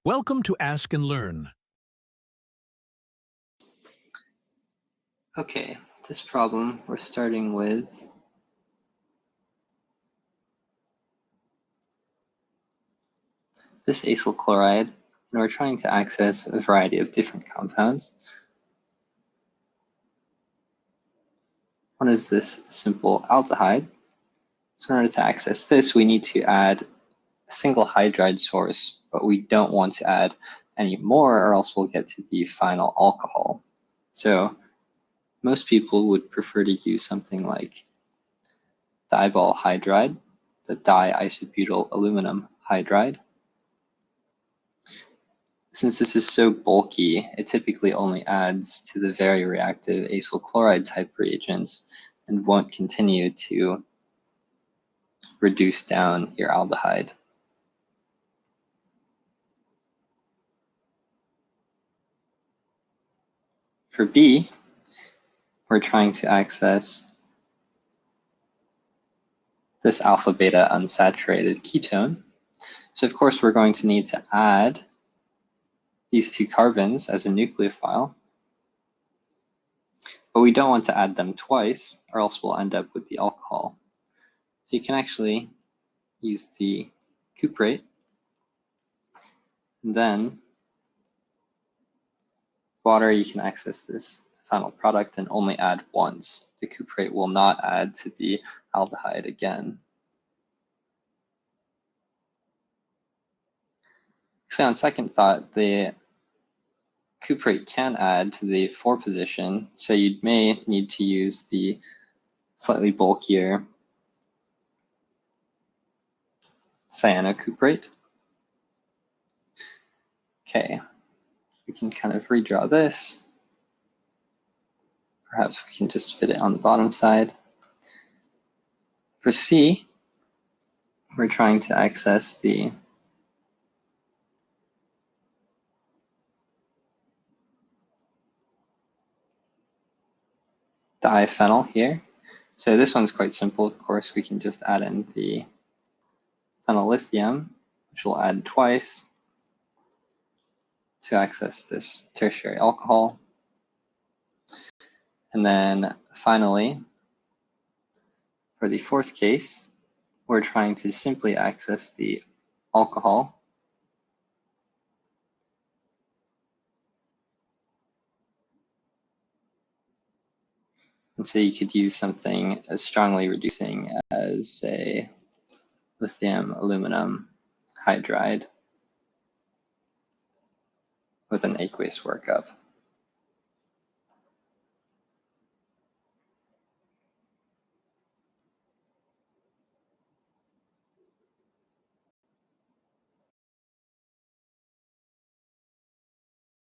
Welcome to Ask and Learn. Okay, this problem we're starting with this acyl chloride, and we're trying to access a variety of different compounds. One is this simple aldehyde. So in order to access this, we need to add a single hydride source, but we don't want to add any more or else we'll get to the final alcohol. So most people would prefer to use something like diol hydride, the diisobutyl aluminum hydride. Since this is so bulky, it typically only adds to the very reactive acyl chloride type reagents and won't continue to reduce down your aldehyde. For B, we're trying to access this alpha beta unsaturated ketone. So of course we're going to need to add these two carbons as a nucleophile, but we don't want to add them twice or else we'll end up with the alcohol. So you can actually use the cuprate, and then water, you can access this final product and only add once. The cuprate will not add to the aldehyde again. Actually, on second thought, the cuprate can add to the 4 position, so you may need to use the slightly bulkier cyanocuprate. Okay, we can kind of redraw this. Perhaps we can just fit it on the bottom side. For C, we're trying to access the diphenyl here. So this one's quite simple, of course. We can just add in the phenolithium, which we'll add twice to access this tertiary alcohol. And then finally, for the 4th case, we're trying to simply access the alcohol. And so you could use something as strongly reducing as a lithium aluminum hydride with an aqueous workup.